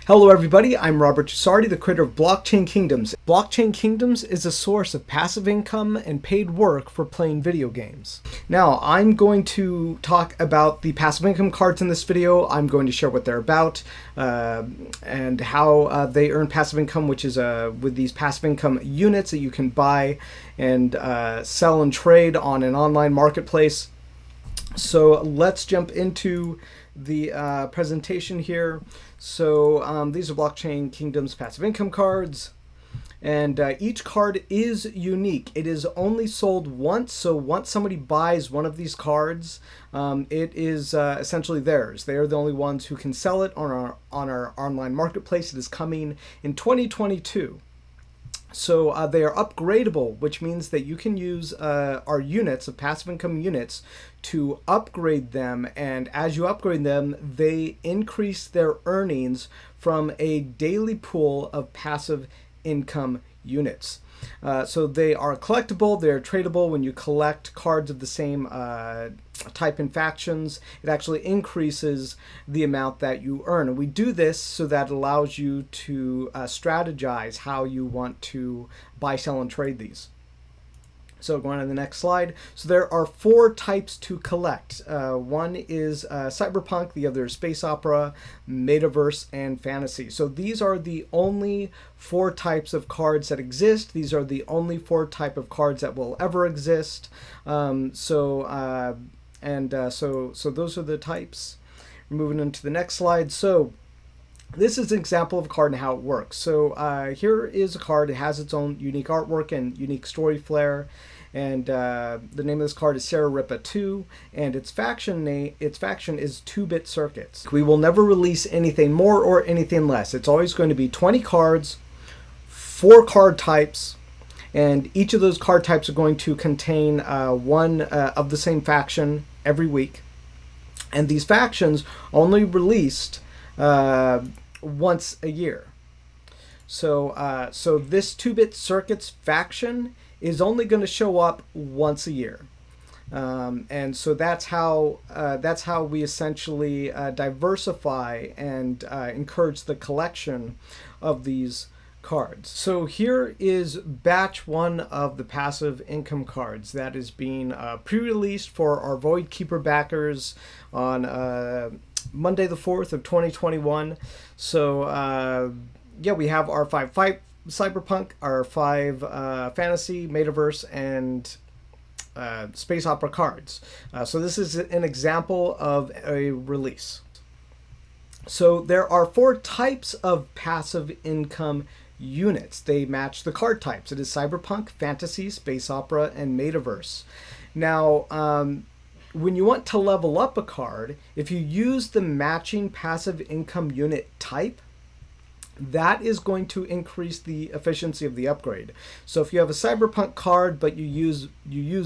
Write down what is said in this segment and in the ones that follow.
Hello everybody, I'm Robert Tusardi, the creator of Blockchain Kingdoms. Blockchain Kingdoms is a source of passive income and paid work for playing video games. Now, I'm going to talk about the passive income cards in this video. I'm going to share what they're about and how they earn passive income, which is with these passive income units that you can buy and sell and trade on an online marketplace. So let's jump into the presentation here. So these are Blockchain Kingdoms passive income cards, and each card is unique. It is only sold once, so once somebody buys one of these cards, it is essentially theirs. They are the only ones who can sell it on our online marketplace. It is coming in 2022. So they are upgradable, which means that you can use our units of passive income units to upgrade them, and as you upgrade them, they increase their earnings from a daily pool of passive income units. So they are collectible, they're tradable. When you collect cards of the same type and factions, it actually increases the amount that you earn. And we do this so that it allows you to strategize how you want to buy, sell, and trade these. So going on to the next slide. So there are 4 types to collect. One is Cyberpunk, the other is Space Opera, Metaverse, and Fantasy. So these are the only 4 types of cards that exist. These are the only 4 type of cards that will ever exist. So those are the types. We're moving into the next slide. So this is an example of a card and how it works. So here is a card. It has its own unique artwork and unique story flair. And the name of this card is Sarah Ripa 2, and its faction is 2-bit circuits. We will never release anything more or anything less. It's always going to be 20 cards, 4 card types, and each of those card types are going to contain one of the same faction every week. And these factions are only released once a year. So this 2-bit circuits faction is only going to show up once a year, and so that's how we essentially diversify and encourage the collection of these cards. So here is batch 1 of the passive income cards that is being pre-released for our Void Keeper backers on Monday the 4th of 2021. So yeah, we have our 5 Cyberpunk, our 5 Fantasy, Metaverse, and Space Opera cards. So this is an example of a release. So there are 4 types of passive income units. They match the card types. It is Cyberpunk, Fantasy, Space Opera, and Metaverse. Now, when you want to level up a card, if you use the matching passive income unit type, that is going to increase the efficiency of the upgrade. So if you have a Cyberpunk card, but you use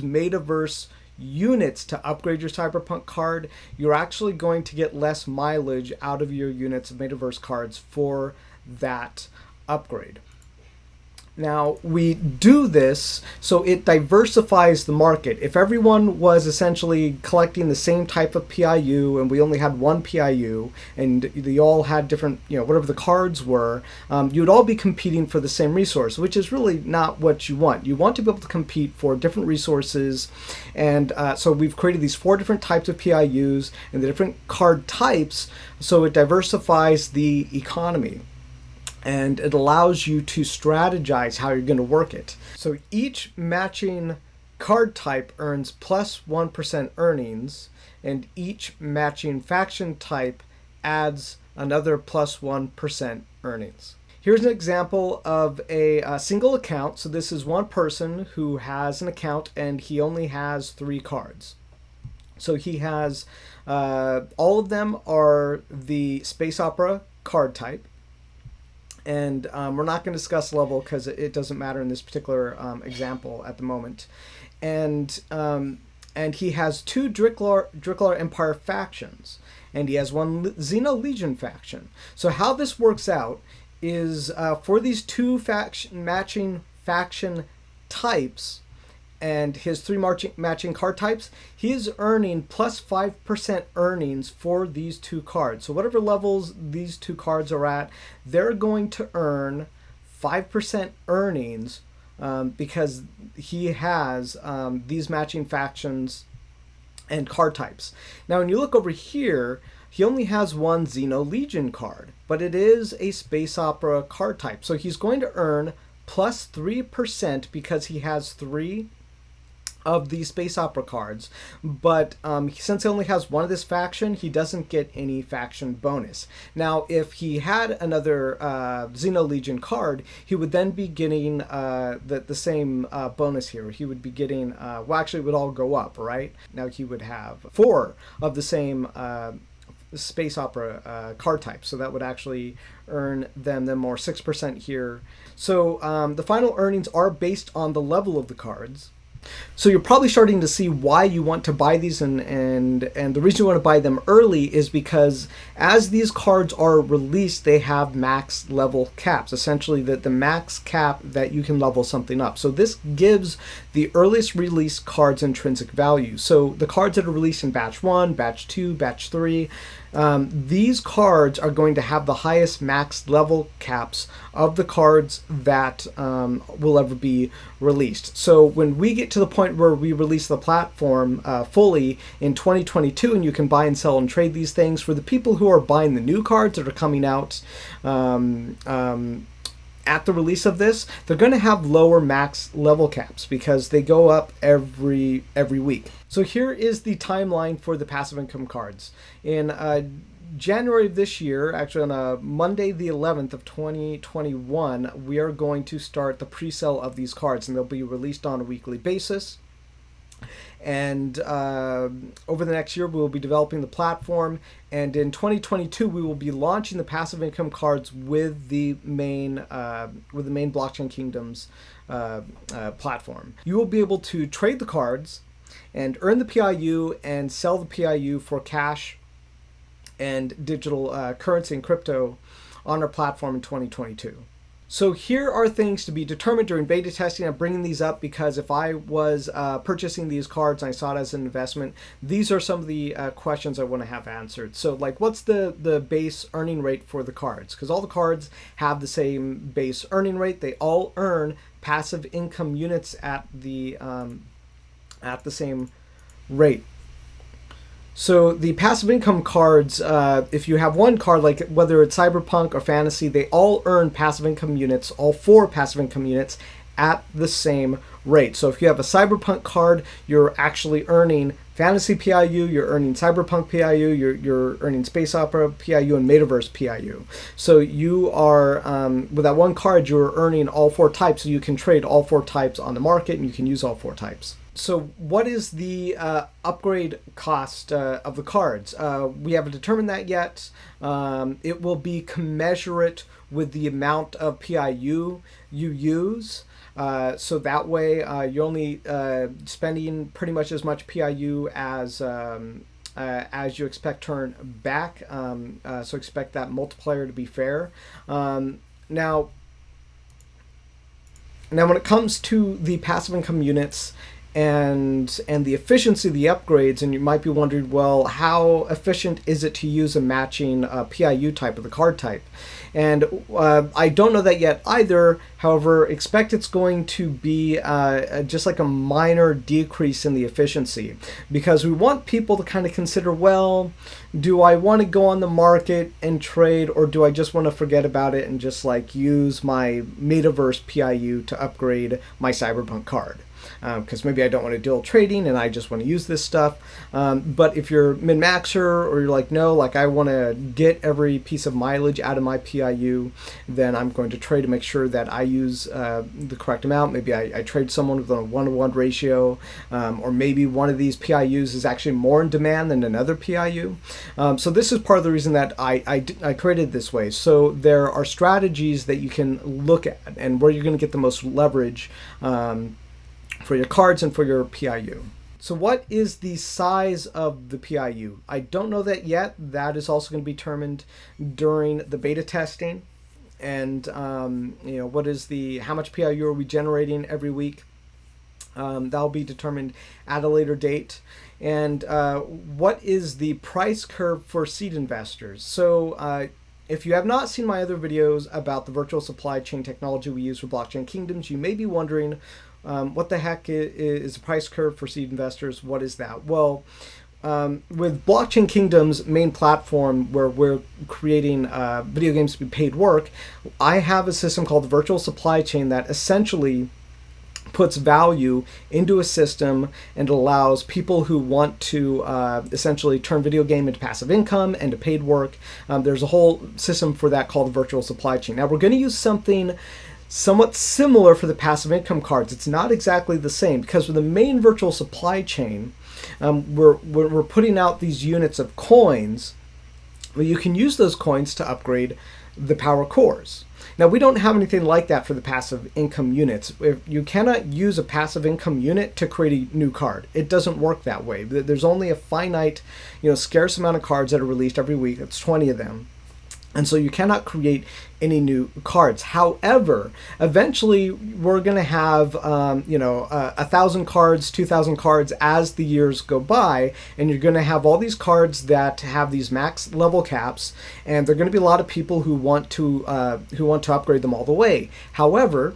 Metaverse units to upgrade your Cyberpunk card, you're actually going to get less mileage out of your units of Metaverse cards for that upgrade. Now, we do this so it diversifies the market. If everyone was essentially collecting the same type of PIU and we only had one PIU and they all had different, whatever the cards were, you'd all be competing for the same resource, which is really not what you want. You want to be able to compete for different resources. And so we've created these 4 different types of PIUs and the different card types so it diversifies the economy. And it allows you to strategize how you're going to work it. So each matching card type earns plus 1% earnings, and each matching faction type adds another plus 1% earnings. Here's an example of a single account. So this is one person who has an account and he only has 3 cards. So he has, all of them are the Space Opera card type. And we're not going to discuss level because it doesn't matter in this particular example at the moment. And he has 2 Dricklar Empire factions, and he has 1 Xeno Legion faction. So how this works out is for these 2 matching faction types, and his three matching card types, he is earning plus 5% earnings for these two cards. So whatever levels these two cards are at, they're going to earn 5% earnings because he has these matching factions and card types. Now when you look over here, he only has one Xeno Legion card, but it is a Space Opera card type. So he's going to earn plus 3% because he has 3 of these Space Opera cards, but since he only has one of this faction, he doesn't get any faction bonus. Now, if he had another Xeno Legion card, he would then be getting the same bonus here. He would be getting, well, actually, it would all go up, right? Now he would have 4 of the same Space Opera card type, so that would actually earn them more 6% here. So the final earnings are based on the level of the cards. So you're probably starting to see why you want to buy these, and the reason you want to buy them early is because as these cards are released, they have max level caps, essentially the max cap that you can level something up. So this gives the earliest release cards intrinsic value. So the cards that are released in batch 1, batch 2, batch 3, these cards are going to have the highest max level caps of the cards that will ever be released. So when we get to the point where we release the platform fully in 2022, and you can buy and sell and trade these things, for the people who are buying the new cards that are coming out at the release of this, they're going to have lower max level caps because they go up every week. So here is the timeline for the passive income cards. In January of this year, actually on Monday the 11th of 2021, we are going to start the pre-sale of these cards, and they'll be released on a weekly basis. And over the next year, we will be developing the platform. And in 2022, we will be launching the passive income cards with the main Blockchain Kingdoms platform. You will be able to trade the cards and earn the PIU and sell the PIU for cash and digital currency and crypto on our platform in 2022. So here are things to be determined during beta testing. I'm bringing these up because if I was purchasing these cards and I saw it as an investment, these are some of the questions I want to have answered. So like, what's the base earning rate for the cards? Because all the cards have the same base earning rate. They all earn passive income units at the same rate. So the passive income cards, if you have one card, like whether it's Cyberpunk or Fantasy, they all earn passive income units, all 4 passive income units at the same rate. So if you have a Cyberpunk card, you're actually earning Fantasy PIU, you're earning Cyberpunk PIU, you're earning Space Opera PIU, and Metaverse PIU. So you are, with that one card, you're earning all 4 types, so you can trade all 4 types on the market, and you can use all 4 types. So what is the upgrade cost of the cards? We haven't determined that yet. It will be commensurate with the amount of PIU you use. So that way you're only spending pretty much as much PIU as you expect turn back. So expect that multiplier to be fair. Now when it comes to the passive income units and the efficiency of the upgrades, and you might be wondering, well, how efficient is it to use a matching PIU type of the card type? And I don't know that yet either. However, expect it's going to be just like a minor decrease in the efficiency, because we want people to kind of consider, well, do I want to go on the market and trade, or do I just want to forget about it and just like use my Metaverse PIU to upgrade my Cyberpunk card? Because maybe I don't want to deal trading and I just want to use this stuff. But if you're min-maxer, or you're like, no, like I want to get every piece of mileage out of my PIU, then I'm going to trade to make sure that I use the correct amount. Maybe I trade someone with a 1-to-1 ratio, or maybe one of these PIUs is actually more in demand than another PIU. So this is part of the reason that I created this way. So there are strategies that you can look at and where you're going to get the most leverage for your cards and for your PIU. So what is the size of the PIU? I don't know that yet. That is also going to be determined during the beta testing. And what is how much PIU are we generating every week? That'll be determined at a later date. And what is the price curve for seed investors? So if you have not seen my other videos about the virtual supply chain technology we use for Blockchain Kingdoms, you may be wondering, what the heck is the price curve for seed investors? What is that? Well, with Blockchain Kingdom's main platform, where we're creating video games to be paid work, I have a system called the virtual supply chain that essentially puts value into a system and allows people who want to essentially turn video game into passive income and to paid work. There's a whole system for that called the virtual supply chain. Now we're going to use something somewhat similar for the passive income cards. It's not exactly the same, because with the main virtual supply chain, we're putting out these units of coins. Well, you can use those coins to upgrade the power cores. Now, we don't have anything like that for the passive income units. You cannot use a passive income unit to create a new card. It doesn't work that way. There's only a finite, scarce amount of cards that are released every week. It's 20 of them. And so you cannot create any new cards. However, eventually we're going to have, 1,000 cards, 2,000 cards as the years go by, and you're going to have all these cards that have these max level caps, and there are going to be a lot of people who want to upgrade them all the way. However,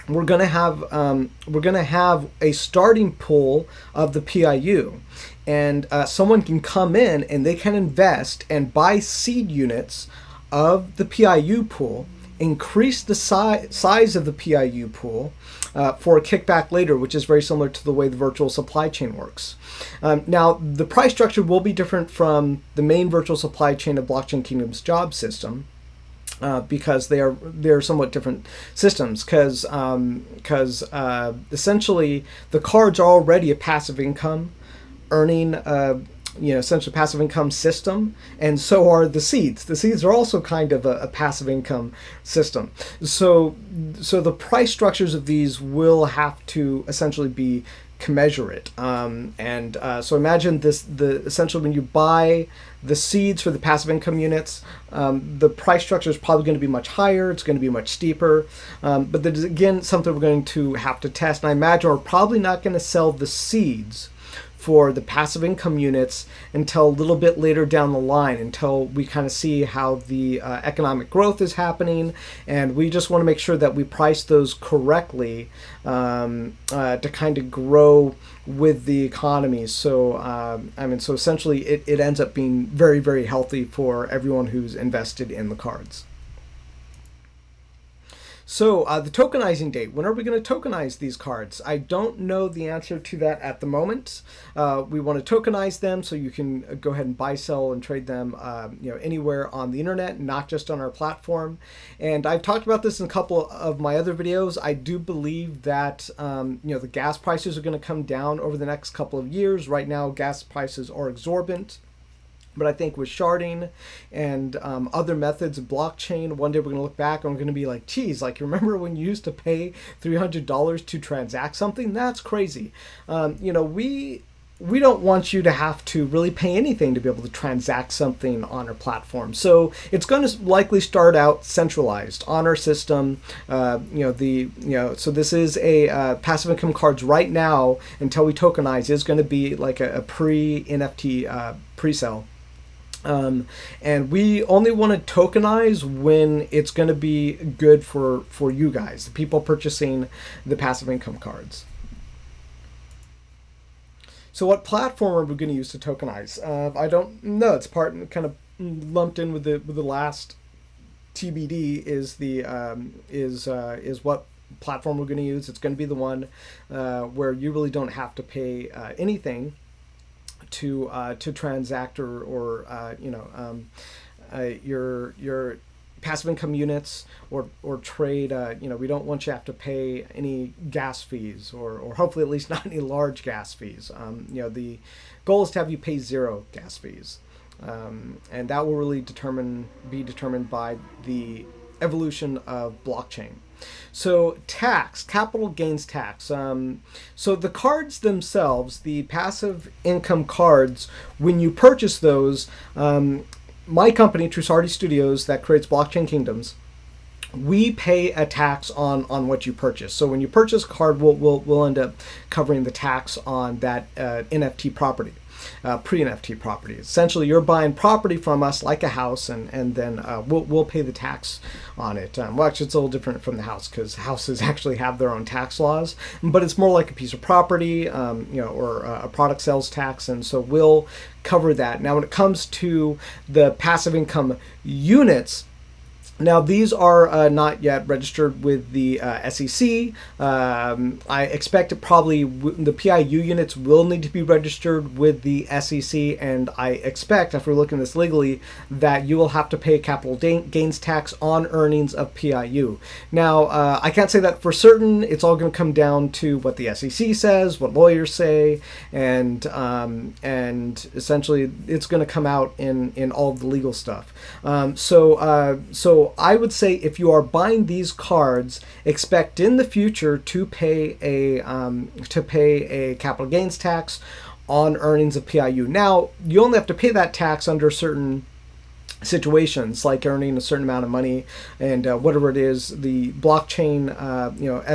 we're going to have a starting pool of the PIU, and someone can come in and they can invest and buy seed units of the PIU pool, increase the size of the PIU pool for a kickback later, which is very similar to the way the virtual supply chain works. Now, the price structure will be different from the main virtual supply chain of Blockchain Kingdom's job system. Because they're somewhat different systems, because essentially the cards are already a passive income earning essentially passive income system, and so are the seeds. The seeds are also kind of a passive income system. So the price structures of these will have to essentially be commensurate. So imagine essentially when you buy the seeds for the passive income units, the price structure is probably going to be much higher. It's going to be much steeper. But that is, again, something we're going to have to test. And I imagine we're probably not going to sell the seeds for the passive income units until a little bit later down the line, until we kind of see how the economic growth is happening, and we just want to make sure that we price those correctly to kind of grow with the economy. So so essentially it ends up being very, very healthy for everyone who's invested in the cards. So the tokenizing date, when are we going to tokenize these cards? I don't know the answer to that at the moment. We want to tokenize them so you can go ahead and buy, sell, and trade them anywhere on the internet, not just on our platform. And I've talked about this in a couple of my other videos. I do believe that the gas prices are going to come down over the next couple of years. Right now, gas prices are exorbitant. But I think with sharding and other methods of blockchain, one day we're going to look back and we're going to be like, geez, like, remember when you used to pay $300 to transact something? That's crazy. We don't want you to have to really pay anything to be able to transact something on our platform. So it's going to likely start out centralized on our system. So this is a passive income cards right now until we tokenize is going to be like a pre-NFT pre-sale. And we only want to tokenize when it's going to be good for you guys, the people purchasing the passive income cards. So what platform are we going to use to tokenize? I don't know. It's kind of lumped in with the last TBD is what platform we're going to use. It's going to be the one where you really don't have to pay anything to transact or your passive income units or trade. We don't want you to have to pay any gas fees or hopefully at least not any large gas fees. The goal is to have you pay zero gas fees, and that will really be determined by the evolution of blockchain. So tax, capital gains tax. So the cards themselves, the passive income cards, when you purchase those, my company, Trusardi Studios, that creates Blockchain Kingdoms, we pay a tax on what you purchase. So when you purchase a card, we'll end up covering the tax on that NFT property. Pre-NFT property. Essentially, you're buying property from us like a house, and then we'll pay the tax on it. Well, actually, it's a little different from the house because houses actually have their own tax laws, but it's more like a piece of property, or a product sales tax, and so we'll cover that. Now, when it comes to the passive income units, now, these are not yet registered with the SEC. I expect it probably the PIU units will need to be registered with the SEC, and I expect, after looking at this legally, that you will have to pay a capital gains tax on earnings of PIU. Now, I can't say that for certain. It's all going to come down to what the SEC says, what lawyers say, and essentially it's going to come out in all of the legal stuff. So I would say if you are buying these cards, expect in the future to pay a capital gains tax on earnings of PIU. Now, you only have to pay that tax under certain situations, like earning a certain amount of money and whatever it is. The blockchain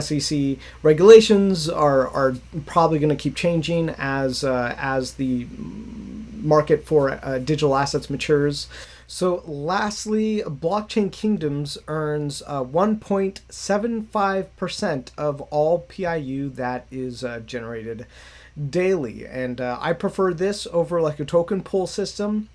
SEC regulations are probably going to keep changing as the market for digital assets matures. So lastly, Blockchain Kingdoms earns 1.75% of all PIU that is generated daily. And I prefer this over like a token pool system,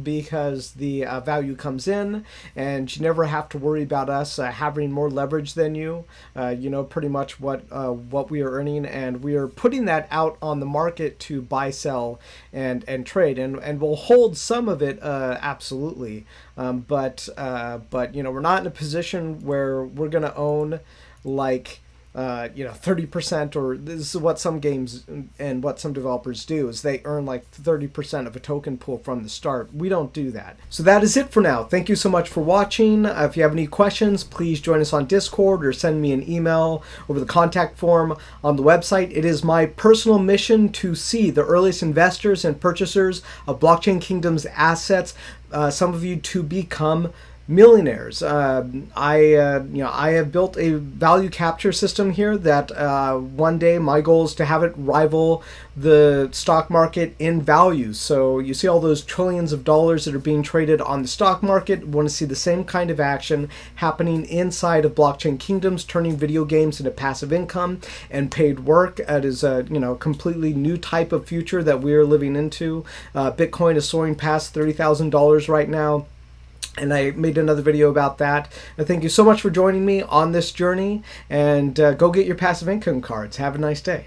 because the value comes in and you never have to worry about us having more leverage than you. You know pretty much what we are earning, and we are putting that out on the market to buy, sell, and trade, and we'll hold some of it, absolutely, but we're not in a position where we're going to own like 30%, or this is what some games and what some developers do, is they earn like 30% of a token pool from the start. We don't do that. So that is it for now. Thank you so much for watching. If you have any questions, please join us on Discord or send me an email over the contact form on the website. It is my personal mission to see the earliest investors and purchasers of Blockchain Kingdom's assets, some of you, to become millionaires. I have built a value capture system here that one day my goal is to have it rival the stock market in value. So you see all those trillions of dollars that are being traded on the stock market. Want to see the same kind of action happening inside of Blockchain Kingdoms, turning video games into passive income and paid work. It is a completely new type of future that we are living into. Bitcoin is soaring past $30,000 right now, and I made another video about that. And thank you so much for joining me on this journey, and go get your passive income cards. Have a nice day.